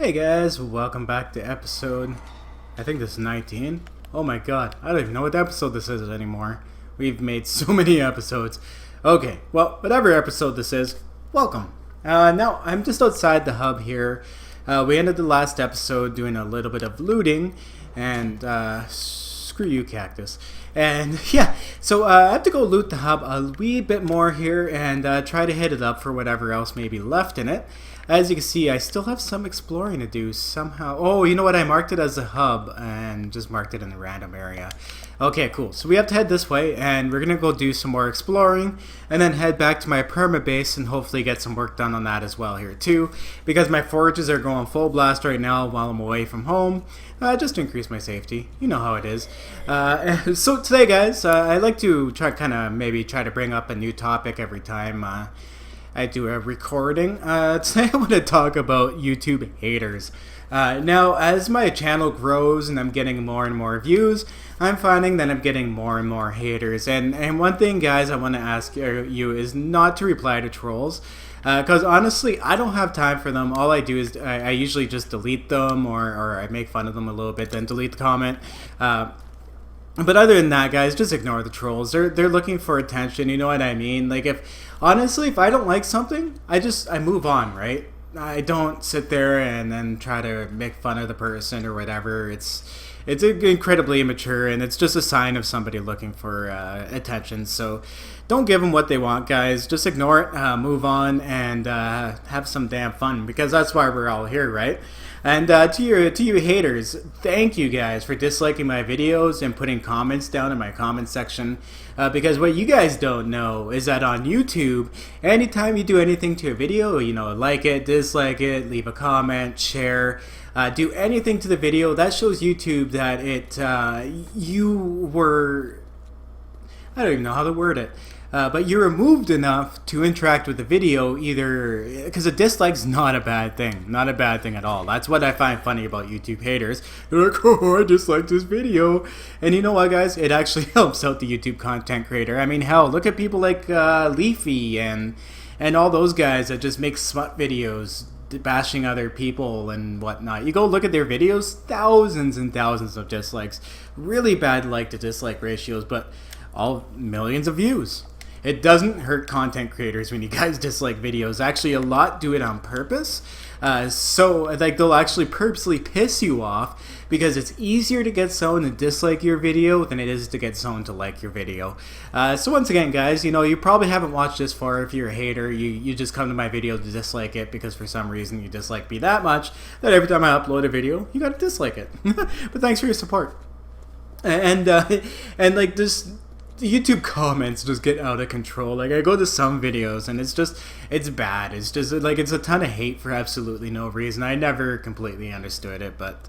Hey guys, welcome back to episode, I think this is 19. Oh my god, I don't even know what episode this is anymore. We've made so many episodes. Okay, well, whatever episode this is, welcome. Now, I'm just outside the hub here. We ended the last episode doing a little bit of looting, and screw you, cactus. And yeah, so I have to go loot the hub a wee bit more here and try to hit it up for whatever else may be left in it. As you can see, I still have some exploring to do somehow. Oh, you know what? I marked it as a hub and just marked it in a random area. Okay, cool. So we have to head this way, and we're going to go do some more exploring, and then head back to my perma base and hopefully get some work done on that as well here too, because my forages are going full blast right now while I'm away from home, just to increase my safety. You know how it is. So today, guys, I like to try to bring up a new topic every time I do a recording. Today I want to talk about YouTube haters. Now, as my channel grows and I'm getting more and more views, I'm finding that I'm getting more and more haters. And one thing, guys, I want to ask you is not to reply to trolls. Because honestly, I don't have time for them. All I do is I usually just delete them or I make fun of them a little bit, then delete the comment. But other than that, guys, just ignore the trolls. They're looking for attention, you know what I mean? Like, honestly, if I don't like something, I move on, right? I don't sit there and then try to make fun of the person or whatever. It's incredibly immature, and it's just a sign of somebody looking for attention. So don't give them what they want, guys. Just ignore it, move on, and have some damn fun, because that's why we're all here, right? And to you haters, thank you guys for disliking my videos and putting comments down in my comment section. Because what you guys don't know is that on YouTube, anytime you do anything to a video, you know, like it, dislike it, leave a comment, share, do anything to the video, that shows YouTube that you were, I don't even know how to word it. But you were moved enough to interact with the video, either because a dislike's not a bad thing, not a bad thing at all. That's what I find funny about YouTube haters. They're like, oh, I disliked this video, and you know what, guys? It actually helps out the YouTube content creator. I mean, hell, look at people like Leafy and all those guys that just make smut videos, bashing other people and whatnot. You go look at their videos, thousands and thousands of dislikes, really bad like to dislike ratios, but all millions of views. It doesn't hurt content creators when you guys dislike videos. Actually, a lot do it on purpose. So like they'll actually purposely piss you off, because it's easier to get someone to dislike your video than it is to get someone to like your video. So once again, guys, you know, you probably haven't watched this far. If you're a hater, you just come to my video to dislike it because for some reason you dislike me that much that every time I upload a video, you gotta dislike it. But thanks for your support. And like this, the YouTube comments just get out of control. Like, I go to some videos and it's bad. It's just like, it's a ton of hate for absolutely no reason. I never completely understood it, but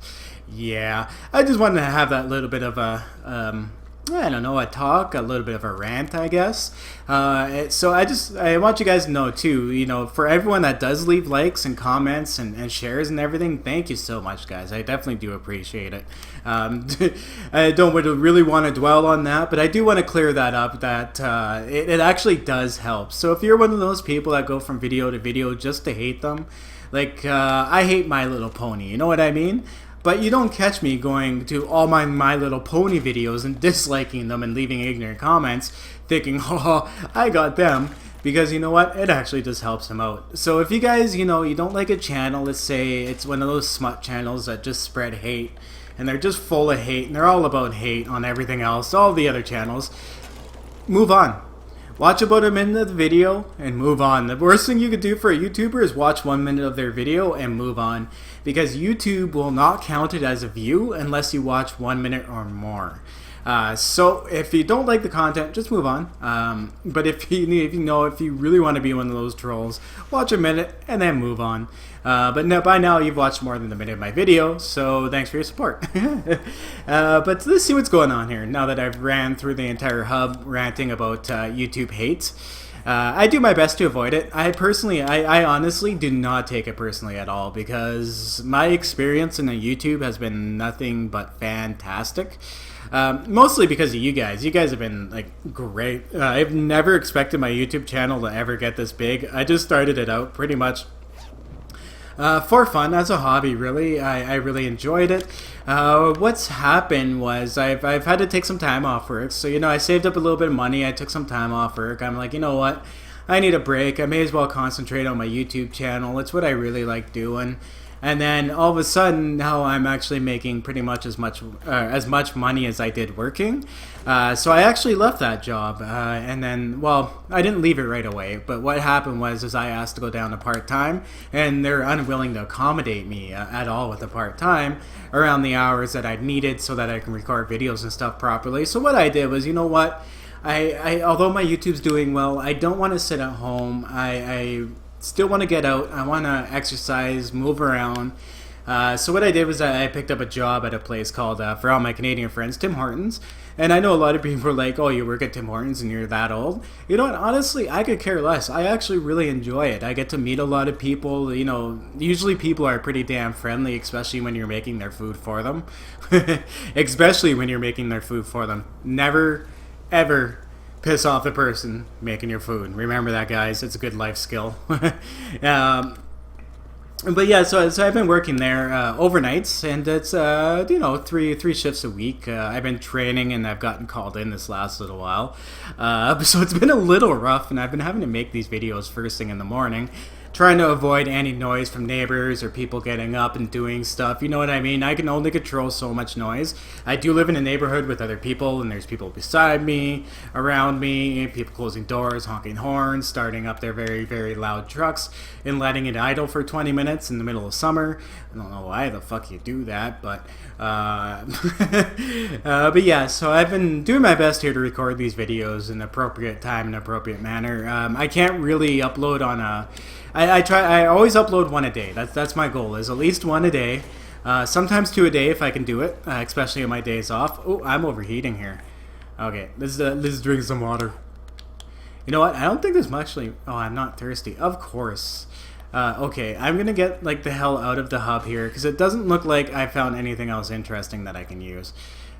yeah, I just wanted to have that little bit of a I don't know, a talk, a little bit of a rant, I guess. So I want you guys to know too, you know, for everyone that does leave likes and comments and shares and everything, thank you so much, guys. I definitely do appreciate it. I don't really want to dwell on that, but I do want to clear that up, that it actually does help. So if you're one of those people that go from video to video just to hate them, like I hate My Little Pony, you know what I mean? But you don't catch me going to all My Little Pony videos and disliking them and leaving ignorant comments thinking, oh, I got them. Because you know what? It actually just helps them out. So if you guys, you know, you don't like a channel, let's say it's one of those smut channels that just spread hate, and they're just full of hate, and they're all about hate on everything else, all the other channels, move on. Watch about a minute of the video and move on. The worst thing you could do for a YouTuber is watch 1 minute of their video and move on, because YouTube will not count it as a view unless you watch 1 minute or more. So if you don't like the content, just move on. But if you really want to be one of those trolls, watch a minute and then move on. But no, by now you've watched more than a minute of my video, so thanks for your support. But let's see what's going on here now that I've ran through the entire hub ranting about YouTube hate. I do my best to avoid it. I honestly do not take it personally at all, because my experience in YouTube has been nothing but fantastic. Mostly because of you guys. You guys have been like great. I've never expected my YouTube channel to ever get this big. I just started it out pretty much For fun, as a hobby, really. I really enjoyed it. What's happened was I've had to take some time off work. So, I saved up a little bit of money. I took some time off work. I'm like, you know what? I need a break. I may as well concentrate on my YouTube channel. It's what I really like doing. And then all of a sudden, now I'm actually making pretty much as much money as I did working. So I actually left that job, and then, well, I didn't leave it right away. But what happened was I asked to go down to part-time, and they're unwilling to accommodate me at all with the part-time around the hours that I needed so that I can record videos and stuff properly. So what I did was, you know what? Although my YouTube's doing well, I don't want to sit at home. I still want to get out. I want to exercise, move around. So what I did was I picked up a job at a place called, for all my Canadian friends, Tim Hortons. And I know a lot of people are like, oh, you work at Tim Hortons and you're that old. You know what? Honestly, I could care less. I actually really enjoy it. I get to meet a lot of people. Usually people are pretty damn friendly, especially when you're making their food for them. Especially when you're making their food for them. Never, ever piss off the person making your food. Remember that, guys. It's a good life skill. But yeah, so I've been working there overnights, and it's three shifts a week. I've been training, and I've gotten called in this last little while. So it's been a little rough, and I've been having to make these videos first thing in the morning, trying to avoid any noise from neighbors or people getting up and doing stuff. You know what I mean? I can only control so much noise. I do live in a neighborhood with other people, and there's people beside me, around me, people closing doors, honking horns, starting up their very, very loud trucks, and letting it idle for 20 minutes in the middle of summer. I don't know why the fuck you do that, but but yeah, so I've been doing my best here to record these videos in appropriate time and appropriate manner. I can't really upload on I always upload one a day. That's my goal, is at least one a day. Sometimes two a day if I can do it, especially on my days off. Oh, I'm overheating here. Okay, let's drink some water. You know what? I don't think there's much. Oh, I'm not thirsty. Of course. Okay, I'm gonna get like the hell out of the hub here because it doesn't look like I found anything else interesting that I can use.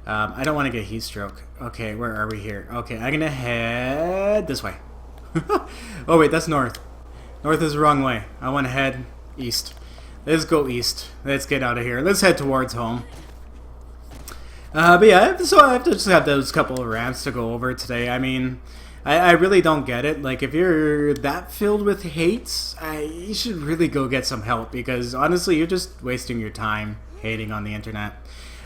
I don't want to get heat stroke. Okay, where are we here? Okay, I'm gonna head this way. Oh wait, that's north. North is the wrong way. I want to head east. Let's go east. Let's get out of here. Let's head towards home. But yeah, so I have to just have those couple of rants to go over today. I mean, I really don't get it. Like, if you're that filled with hate, you should really go get some help because honestly, you're just wasting your time hating on the internet.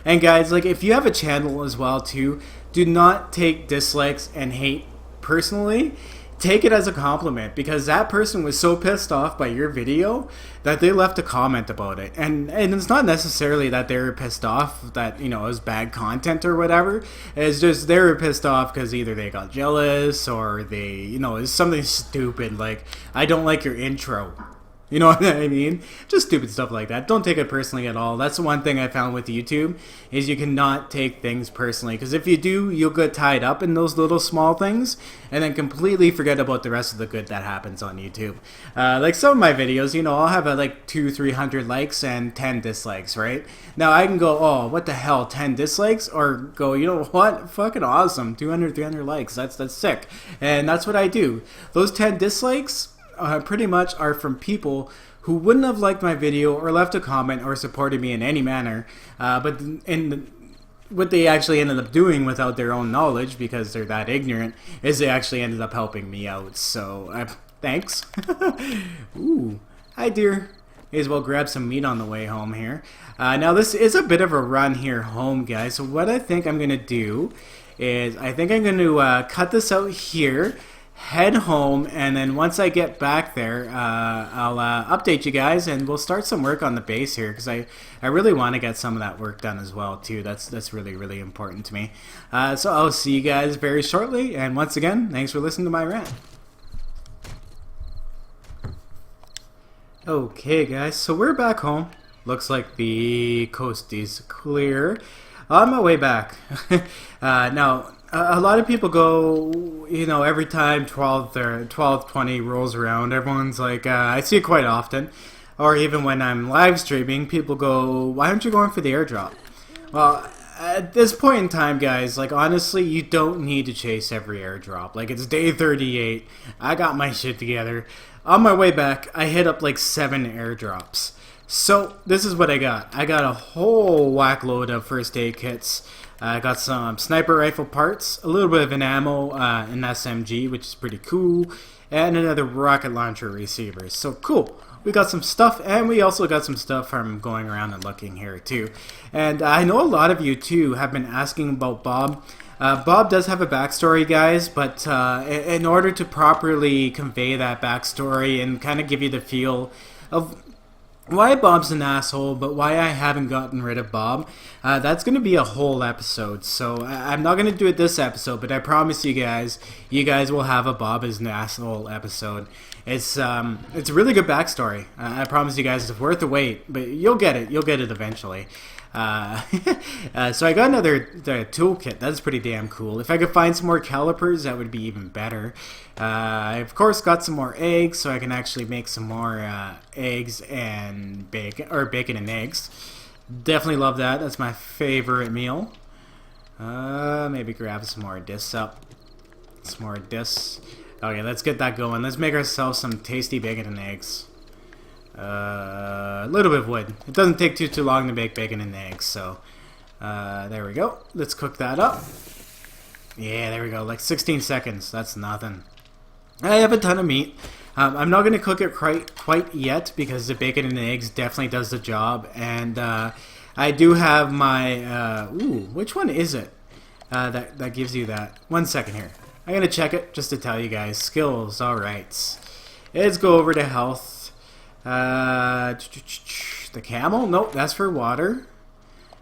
And guys, like, if you have a channel as well too, do not take dislikes and hate personally. Take it as a compliment because that person was so pissed off by your video that they left a comment about it. And it's not necessarily that they were pissed off that, it was bad content or whatever. It's just they were pissed off because either they got jealous or they, it's something stupid like, I don't like your intro. You know what I mean? Just stupid stuff like that. Don't take it personally at all. That's the one thing I found with YouTube is you cannot take things personally. Because if you do, you'll get tied up in those little small things and then completely forget about the rest of the good that happens on YouTube. Like some of my videos, I'll have like 200-300 likes and 10 dislikes, right? Now I can go, oh, what the hell, 10 dislikes? Or go, you know what? Fucking awesome. 200-300 likes. That's sick. And that's what I do. Those 10 dislikes pretty much are from people who wouldn't have liked my video or left a comment or supported me in any manner, but what they actually ended up doing without their own knowledge because they're that ignorant is they actually ended up helping me out. So thanks. Ooh, hi dear. May as well grab some meat on the way home here. Now this is a bit of a run here home, guys. So what I think I'm gonna do is I think I'm gonna cut this out here, head home, and then once I get back there, I'll update you guys, and we'll start some work on the base here because I really want to get some of that work done as well too. That's really, really important to me. So I'll see you guys very shortly, and once again, thanks for listening to my rant. Okay guys, so we're back home. Looks like the coast is clear. On my way back. Now, a lot of people go, every time 12:20 rolls around, everyone's like, I see it quite often, or even when I'm live streaming, people go, why aren't you going for the airdrop? Well, at this point in time, guys, like, honestly, you don't need to chase every airdrop. Like, it's day 38, I got my shit together. On my way back, I hit up like 7 airdrops. So this is what I got. I got a whole whack load of first aid kits. I got some sniper rifle parts, a little bit of an ammo, an SMG, which is pretty cool, and another rocket launcher receiver. So cool. We got some stuff, and we also got some stuff from going around and looking here too. And I know a lot of you too have been asking about Bob. Bob does have a backstory, guys, but in order to properly convey that backstory and kind of give you the feel of why Bob's an asshole, but why I haven't gotten rid of Bob, that's going to be a whole episode. So I'm not going to do it this episode, but I promise you guys will have a Bob is an asshole episode. It's a really good backstory. I promise you guys it's worth the wait, but you'll get it. You'll get it eventually. So I got another toolkit. That's pretty damn cool. If I could find some more calipers, that would be even better. I of course got some more eggs, so I can actually make some more eggs and bacon, or bacon and eggs. Definitely love that. That's my favorite meal. Maybe grab some more discs up. Some more discs. Okay, let's get that going. Let's make ourselves some tasty bacon and eggs. A little bit of wood. It doesn't take too long to make bacon and eggs, so there we go. Let's cook that up. Yeah, there we go. Like 16 seconds. That's nothing. I have a ton of meat. I'm not going to cook it quite yet because the bacon and eggs definitely does the job. And I do have my... ooh, which one is it that gives you that? 1 second here. I'm going to check it just to tell you guys. Skills, alright. Let's go over to health. The camel? Nope, that's for water.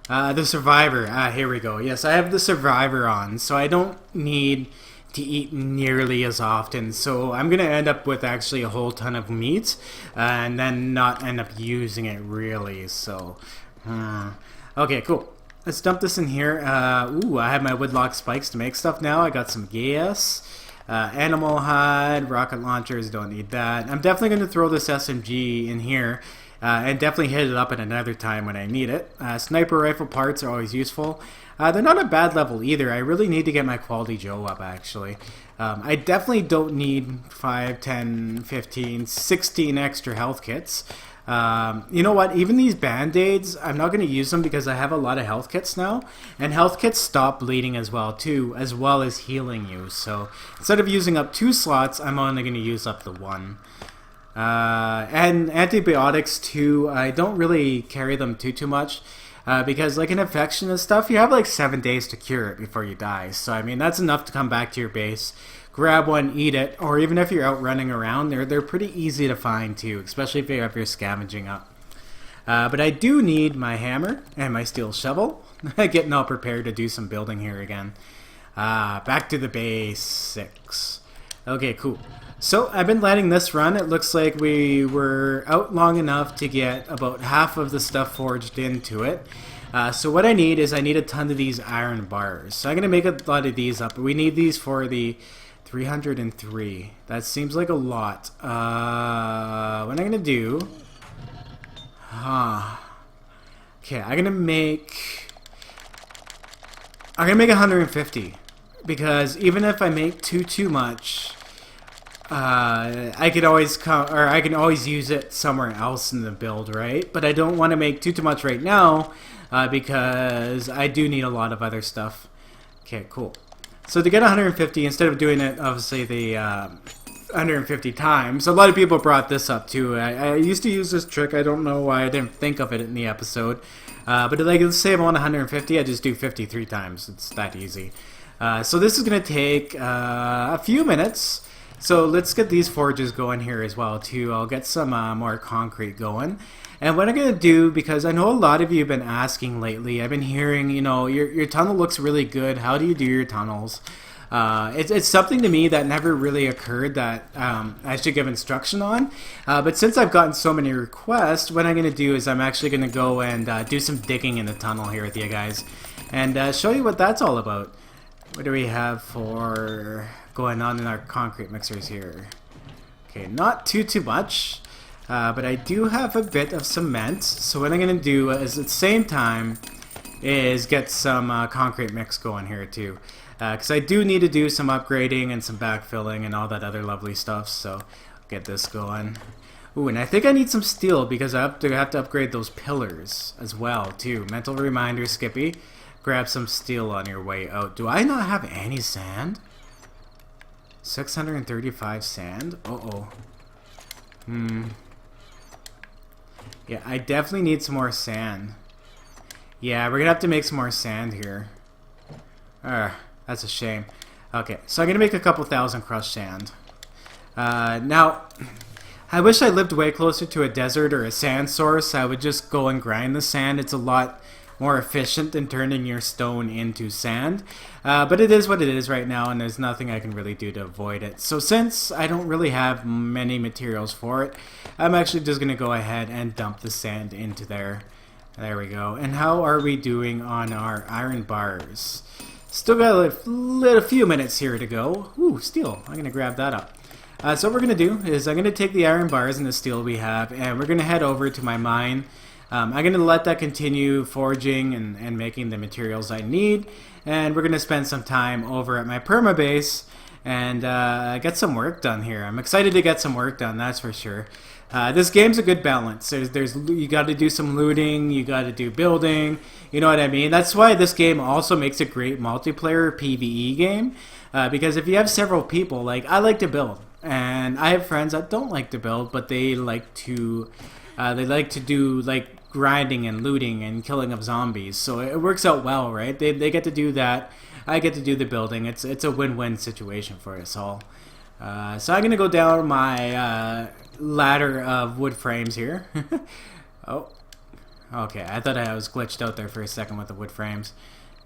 The survivor. Here we go. Yes, I have the survivor on, so I don't need to eat nearly as often. So I'm going to end up with actually a whole ton of meat and then not end up using it really. So, okay, cool. Let's dump this in here. Ooh, I have my woodlock spikes to make stuff now. I got some gas, animal hide, rocket launchers, don't need that. I'm definitely going to throw this SMG in here and definitely hit it up at another time when I need it. Sniper rifle parts are always useful. They're not a bad level either. I really need to get my quality Joe up actually. I definitely don't need 5, 10, 15, 16 extra health kits. You know what, even these band-aids, I'm not going to use them because I have a lot of health kits now, and health kits stop bleeding as well too, as well as healing you. So instead of using up 2 slots, I'm only going to use up the 1. And antibiotics too, I don't really carry them too much, because like an infection and stuff, you have like 7 days to cure it before you die. So I mean, that's enough to come back to your base, grab one, eat it, or even if you're out running around, they're pretty easy to find too, especially if you have your scavenging up. But I do need my hammer and my steel shovel. Getting all prepared to do some building here again. Back to the basics. Okay, cool. So I've been letting this run. It looks like we were out long enough to get about half of the stuff forged into it. So what I need is I need a ton of these iron bars. So I'm going to make a lot of these up. We need these for the 303. That seems like a lot. What I'm going to do... Okay, I'm going to make 150. Because even if I make too much... I can always use it somewhere else in the build, right? But I don't want to make too much right now because I do need a lot of other stuff. Okay, cool. So to get 150, instead of doing it obviously the 150 times, a lot of people brought this up too. I used to use this trick. I don't know why I didn't think of it in the episode. But like, let's say I want 150, I just do 53 times. It's that easy. So this is going to take a few minutes. So let's get these forges going here as well too. I'll get some more concrete going. And what I'm going to do, because I know a lot of you have been asking lately, I've been hearing, you know, your tunnel looks really good. How do you do your tunnels? It's something to me that never really occurred that I should give instruction on. But since I've gotten so many requests, what I'm going to do is I'm actually going to go and do some digging in the tunnel here with you guys. And show you what that's all about. What do we have for going on in our concrete mixers here? Okay, not too much. But I do have a bit of cement, so what I'm going to do is at the same time is get some concrete mix going here too. Because I do need to do some upgrading and some backfilling and all that other lovely stuff, so get this going. Ooh, and I think I need some steel because I have to upgrade those pillars as well, too. Mental reminder, Skippy. Grab some steel on your way out. Do I not have any sand? 635 sand? Uh-oh. Yeah, I definitely need some more sand. Yeah, we're gonna have to make some more sand here. That's a shame. Okay, so I'm gonna make a couple thousand crushed sand. Now, I wish I lived way closer to a desert or a sand source. I would just go and grind the sand. It's a lot more efficient than turning your stone into sand. But it is what it is right now, and there's nothing I can really do to avoid it. So since I don't really have many materials for it, I'm actually just going to go ahead and dump the sand into there. There we go. And how are we doing on our iron bars? Still got a few minutes here to go. Ooh, steel. I'm going to grab that up. So what we're going to do is I'm going to take the iron bars and the steel we have, and we're going to head over to my mine. I'm going to let that continue forging and making the materials I need, and we're going to spend some time over at my perma base and get some work done here. I'm excited to get some work done, that's for sure. This game's a good balance. You got to do some looting, you got to do building, you know what I mean? That's why this game also makes a great multiplayer PvE game, because if you have several people, like I like to build, and I have friends that don't like to build, but they like to do like grinding and looting and killing of zombies, so it works out well, right? They get to do that, I get to do the building. It's a win-win situation for us all. So I'm gonna go down my ladder of wood frames here. Oh, okay, I thought I was glitched out there for a second with the wood frames.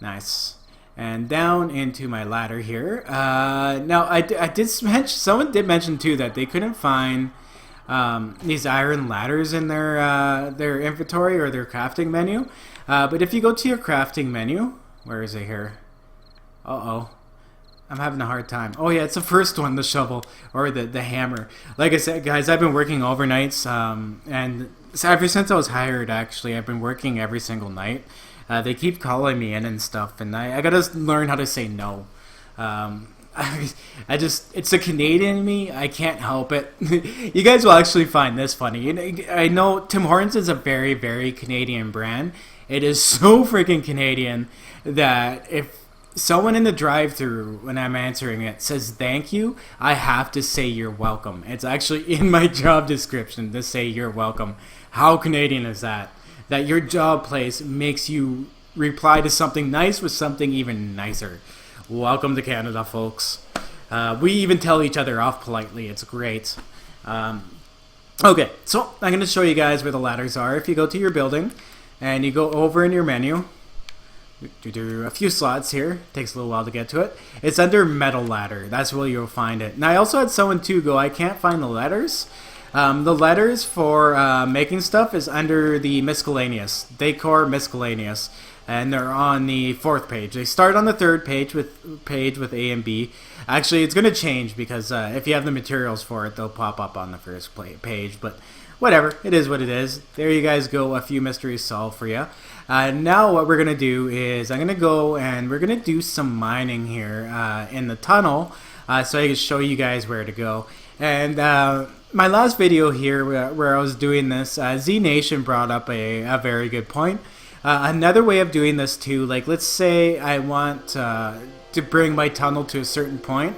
Nice. And down into my ladder here. Now I did mention, someone did mention too that they couldn't find these iron ladders in their inventory or their crafting menu. But if you go to your crafting menu, where is it here? Uh-oh. I'm having a hard time. Oh yeah, it's the first one, the shovel, or the hammer. Like I said, guys, I've been working overnights, and ever since I was hired, actually, I've been working every single night. They keep calling me in and stuff, and I gotta learn how to say no. It's a Canadian in me. I can't help it. You guys will actually find this funny. I know Tim Hortons is a very, very Canadian brand. It is so freaking Canadian that if someone in the drive-thru, when I'm answering it, says thank you, I have to say you're welcome. It's actually in my job description to say you're welcome. How Canadian is that? That your job place makes you reply to something nice with something even nicer. Welcome to Canada, folks. We even tell each other off politely. It's great. Okay, so I'm going to show you guys where the ladders are. If you go to your building and you go over in your menu, do a few slots here. Takes a little while to get to it. It's under metal ladder. That's where you'll find it. Now I also had someone too go, I can't find the letters. The letters for making stuff is under the miscellaneous, decor miscellaneous, and they're on the 4th page. They start on the 3rd page with A and B. Actually, it's going to change because if you have the materials for it, they'll pop up on the 1st page. But whatever, it is what it is. There you guys go, a few mysteries solved for you. Now what we're going to do is I'm going to go and we're going to do some mining here in the tunnel so I can show you guys where to go. And my last video here where I was doing this, Z Nation brought up a very good point. Another way of doing this too, like let's say I want to bring my tunnel to a certain point.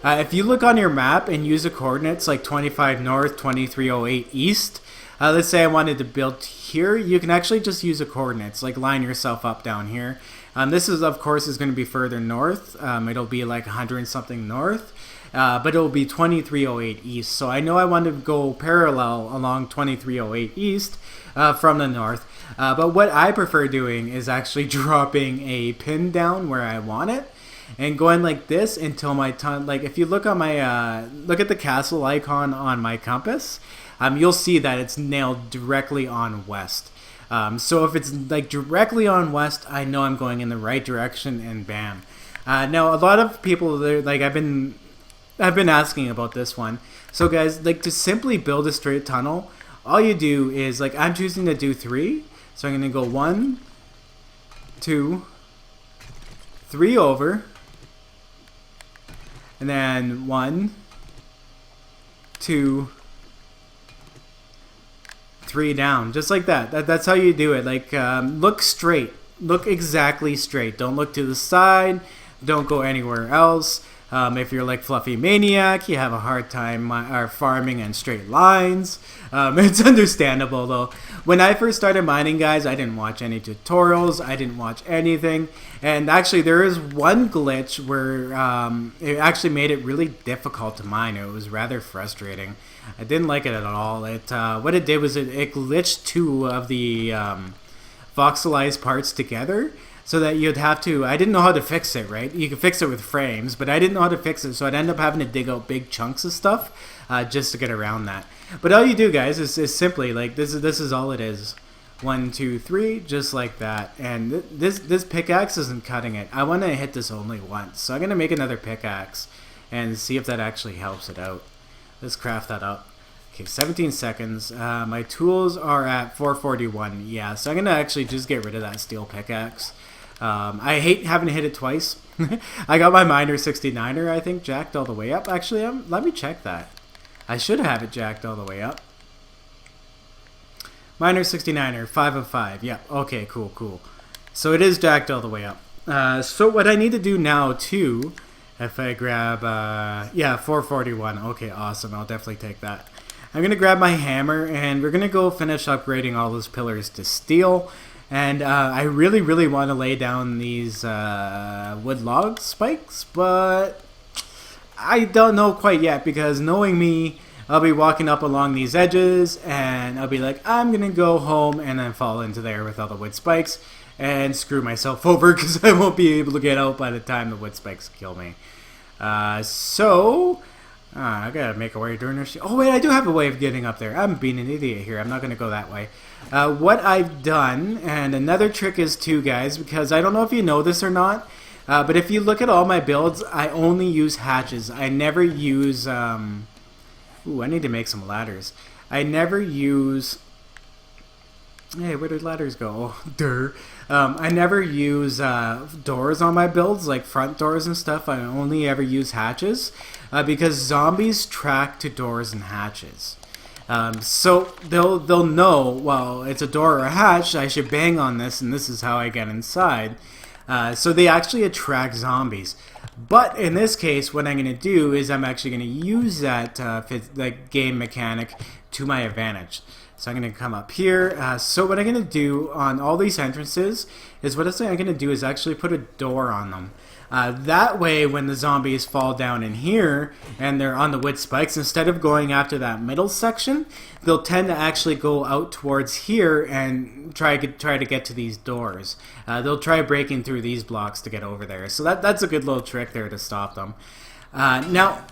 If you look on your map and use the coordinates like 25 north, 2308 east, let's say I wanted to build here, you can actually just use the coordinates, like line yourself up down here. This is, of course, is going to be further north. It'll be like 100 and something north. But it'll be 2308 east. So I know I want to go parallel along 2308 east from the north. But what I prefer doing is actually dropping a pin down where I want it and going like this until my tunnel. Like if you look on my look at the castle icon on my compass, you'll see that it's nailed directly on west. So if it's like directly on west, I know I'm going in the right direction, and bam. Now a lot of people, like I've been asking about this one. So guys, like to simply build a straight tunnel, all you do is, like I'm choosing to do 3. So I'm going to go 1, 2, 3 over. And then 1, 2, 3 down, just like that. That's how you do it. Like, look straight. Look exactly straight. Don't look to the side. Don't go anywhere else. If you're like Fluffy Maniac, you have a hard time farming in straight lines. It's understandable though. When I first started mining, guys, I didn't watch any tutorials. I didn't watch anything. And actually, there is one glitch where it actually made it really difficult to mine. It was rather frustrating. I didn't like it at all. What it did was it glitched 2 of the voxelized parts together. So that you'd have to, I didn't know how to fix it, right? You can fix it with frames, but I didn't know how to fix it, so I'd end up having to dig out big chunks of stuff just to get around that. But all you do, guys, is simply, like, this is all it is. 1, 2, 3, just like that. And this pickaxe isn't cutting it. I want to hit this only once, so I'm going to make another pickaxe and see if that actually helps it out. Let's craft that up. Okay, 17 seconds. My tools are at 441. Yeah, so I'm going to actually just get rid of that steel pickaxe. I hate having to hit it twice. I got my Miner 69er, I think, jacked all the way up. Actually, let me check that. I should have it jacked all the way up. Miner 69er, 5 of 5. Yeah, okay, cool. So it is jacked all the way up. So what I need to do now, too, if I grab, yeah, 441. Okay, awesome. I'll definitely take that. I'm going to grab my hammer, and we're going to go finish upgrading all those pillars to steel. And I really want to lay down these wood log spikes, but I don't know quite yet, because knowing me, I'll be walking up along these edges and I'll be like, I'm going to go home and then fall into there with all the wood spikes and screw myself over because I won't be able to get out by the time the wood spikes kill me. I gotta make a way during this. Oh wait, I do have a way of getting up there. I'm being an idiot here. I'm not gonna go that way. What I've done, and another trick is too, guys, because I don't know if you know this or not, but if you look at all my builds, I only use hatches. I never use. Ooh, I need to make some ladders. I never use. Hey, where did ladders go? I never use doors on my builds, like front doors and stuff. I only ever use hatches because zombies track to doors and hatches. So they'll know, well, it's a door or a hatch, I should bang on this, and this is how I get inside. So they actually attract zombies. But in this case, what I'm going to do is I'm actually going to use that game mechanic to my advantage. So I'm going to come up here. So what I'm going to do on all these entrances is I'm going to do is actually put a door on them. That way, when the zombies fall down in here and they're on the wood spikes, instead of going after that middle section, they'll tend to actually go out towards here and try to get to these doors. They'll try breaking through these blocks to get over there. So that's a good little trick there to stop them. Now,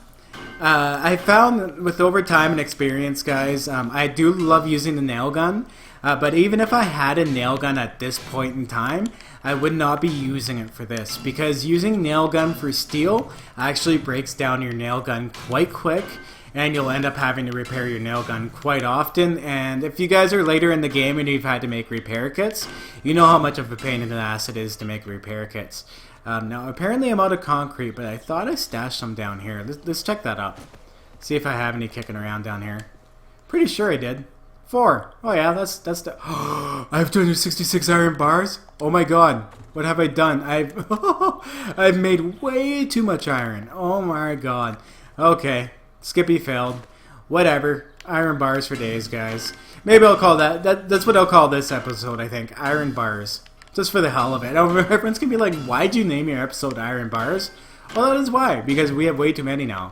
I found with over time and experience, guys, I do love using the nail gun. But even if I had a nail gun at this point in time, I would not be using it for this, because using nail gun for steel actually breaks down your nail gun quite quick, and you'll end up having to repair your nail gun quite often. And if you guys are later in the game and you've had to make repair kits, you know how much of a pain in the ass it is to make repair kits. Now apparently I'm out of concrete, but I thought I stashed some down here. Let's check that up. See if I have any kicking around down here. Pretty sure I did. 4. Oh yeah, that's the. I have 266 iron bars. Oh my god, what have I done? I've made way too much iron. Oh my god. Okay, Skippy failed. Whatever. Iron bars for days, guys. Maybe I'll call that's what I'll call this episode. I think iron bars, just for the hell of it. My friends can be like, "Why'd you name your episode Iron Bars?" Well, that is why. Because we have way too many now.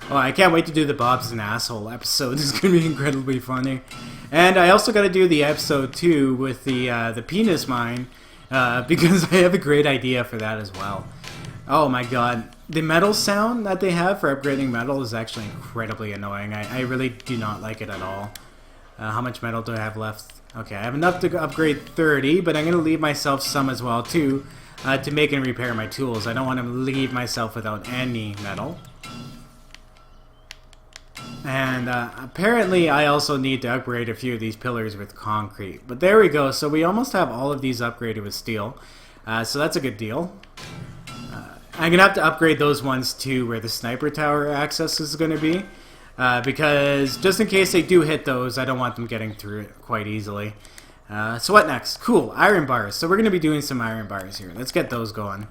Oh, I can't wait to do the Bob's an Asshole episode. It's going to be incredibly funny. And I also got to do the episode 2 with the penis mine, because I have a great idea for that as well. Oh my god. The metal sound that they have for upgrading metal is actually incredibly annoying. I really do not like it at all. How much metal do I have left? Okay, I have enough to upgrade 30, but I'm going to leave myself some as well too, to make and repair my tools. I don't want to leave myself without any metal. And apparently I also need to upgrade a few of these pillars with concrete. But there we go. So we almost have all of these upgraded with steel. So that's a good deal. I'm going to have to upgrade those ones too, where the sniper tower access is going to be. because just in case they do hit those, I don't want them getting through it quite easily. So what next? Cool, iron bars. So we're going to be doing some iron bars here. Let's get those going.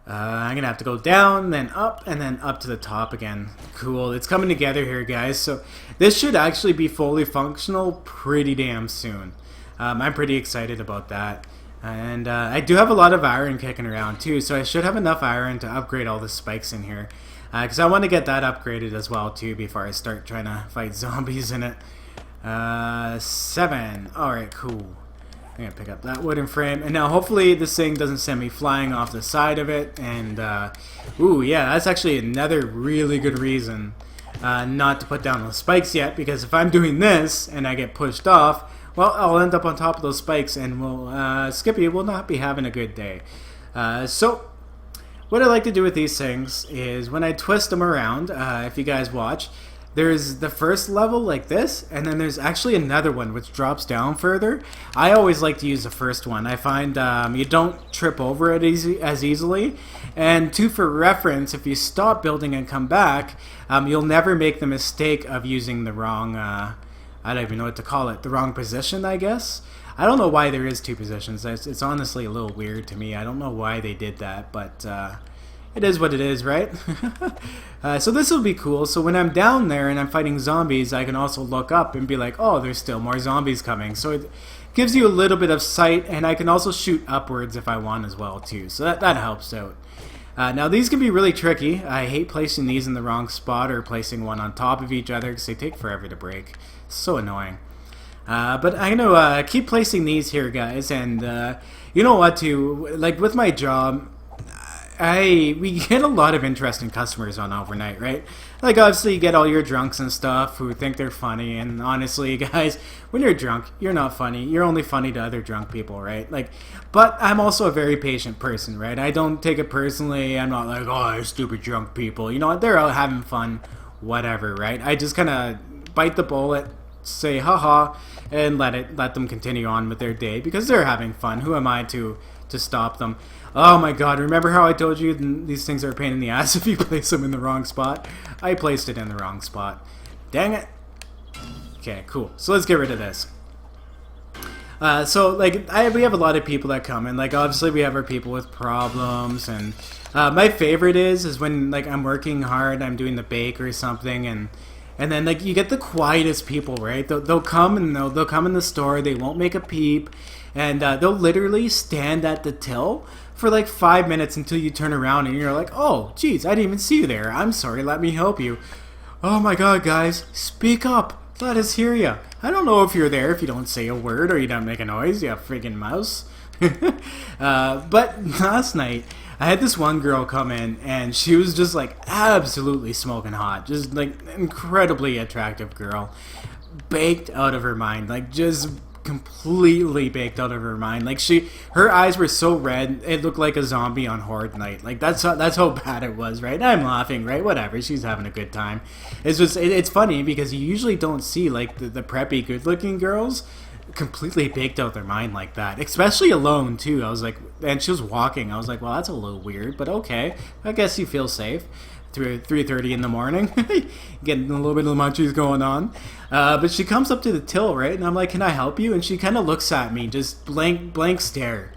I'm going to have to go down, then up to the top again. Cool, it's coming together here, guys. So this should actually be fully functional pretty damn soon. I'm pretty excited about that. And I do have a lot of iron kicking around too, so I should have enough iron to upgrade all the spikes in here. Because I want to get that upgraded as well too before I start trying to fight zombies in it. 7. Alright, cool. I'm gonna pick up that wooden frame, and now hopefully this thing doesn't send me flying off the side of it. And ooh, yeah, that's actually another really good reason not to put down those spikes yet, because if I'm doing this and I get pushed off, well, I'll end up on top of those spikes, and Skippy will not be having a good day. So what I like to do with these things is when I twist them around, if you guys watch, there's the first level like this, and then there's actually another one which drops down further. I always like to use the first one. I find you don't trip over it as easily. And two, for reference, if you stop building and come back, you'll never make the mistake of using the wrong, I don't even know what to call it, the wrong position, I guess. I don't know why there is two positions. It's honestly a little weird to me. I don't know why they did that, but it is what it is, right? So this will be cool. So when I'm down there and I'm fighting zombies, I can also look up and be like, oh, there's still more zombies coming. So it gives you a little bit of sight, and I can also shoot upwards if I want as well too. So that helps out. Now these can be really tricky. I hate placing these in the wrong spot or placing one on top of each other because they take forever to break. It's so annoying. But I'm gonna keep placing these here, guys, and you know what, too, like with my job, we get a lot of interesting customers on overnight, right? Like, obviously, you get all your drunks and stuff who think they're funny, and honestly, guys, when you're drunk, you're not funny. You're only funny to other drunk people, right? Like, but I'm also a very patient person, right? I don't take it personally. I'm not like, oh, stupid drunk people. You know what? They're out having fun, whatever, right? I just kind of bite the bullet, say haha, and let them continue on with their day because they're having fun. Who am I to stop them? Oh my god, remember how I told you these things are a pain in the ass if you place them in the wrong spot? I placed it in the wrong spot. Dang it. Okay, cool. So let's get rid of this. So, like, we have a lot of people that come in. Like, obviously, we have our people with problems. And my favorite is when, like, I'm working hard, I'm doing the bake or something, and then, like, you get the quietest people, right? They'll come and they'll come in the store, they won't make a peep, and they'll literally stand at the till for like 5 minutes until you turn around and you're like, oh, geez, I didn't even see you there. I'm sorry, let me help you. Oh my god, guys, speak up. Let us hear you. I don't know if you're there if you don't say a word or you don't make a noise, you friggin' mouse. But last night, I had this one girl come in and she was just like absolutely smoking hot. Just like incredibly attractive girl. Baked out of her mind. Like just completely baked out of her mind. Like her eyes were so red it looked like a zombie on Horde Night. Like that's how bad it was, right? I'm laughing, right? Whatever, she's having a good time. It's funny because you usually don't see like the preppy good looking girls completely baked out their mind like that, especially alone too. I was like, and she was walking, I was like, well, that's a little weird, but okay, I guess you feel safe. 3:30 in the morning, getting a little bit of the munchies going on. But she comes up to the till, right? And I'm like, can I help you? And she kind of looks at me, just blank stare.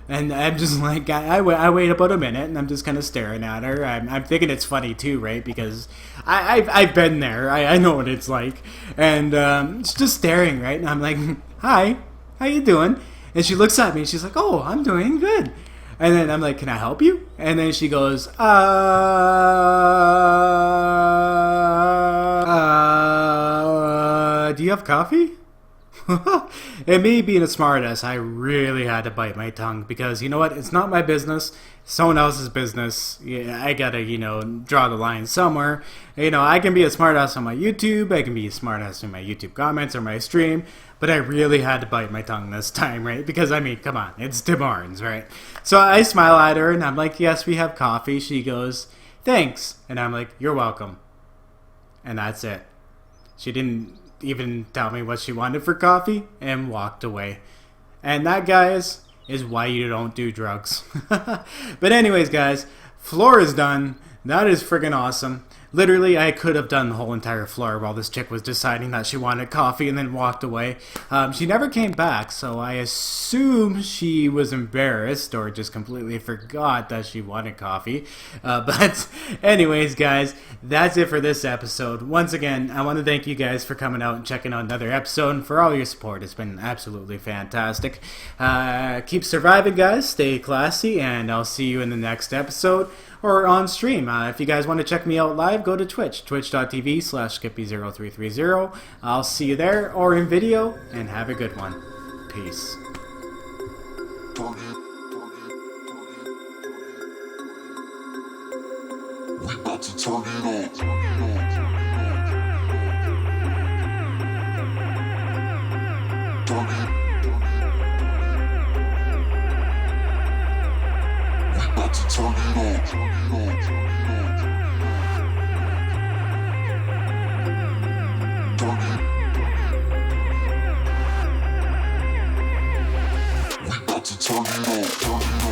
And I'm just like, I wait about a minute, and I'm just kind of staring at her. I'm thinking it's funny too, right? Because I've been there. I know what it's like. And she's just staring, right? And I'm like, hi, how you doing? And she looks at me, and she's like, oh, I'm doing good. And then I'm like, can I help you? And then she goes, do you have coffee? And me being a smartass, I really had to bite my tongue because, you know what, it's not my business, it's someone else's business. Yeah, I gotta, draw the line somewhere. I can be a smartass on my YouTube, I can be a smartass in my YouTube comments or my stream, but I really had to bite my tongue this time, right? Because, I mean, come on, it's Tim Barnes, right? So I smile at her and I'm like, yes, we have coffee. She goes, thanks. And I'm like, you're welcome. And that's it. She didn't even tell me what she wanted for coffee and walked away. And that, guys, is why you don't do drugs. But anyways, guys, floor is done. That is friggin' awesome. Literally, I could have done the whole entire floor while this chick was deciding that she wanted coffee and then walked away. She never came back, so I assume she was embarrassed or just completely forgot that she wanted coffee. But anyways, guys, that's it for this episode. Once again, I want to thank you guys for coming out and checking out another episode and for all your support. It's been absolutely fantastic. Keep surviving, guys. Stay classy, and I'll see you in the next episode or on stream. If you guys want to check me out live, go to Twitch, twitch.tv/Skippy0330. I'll see you there or in video, and have a good one. Peace. We about to turn it on. We about to turn it on. We about to turn it on.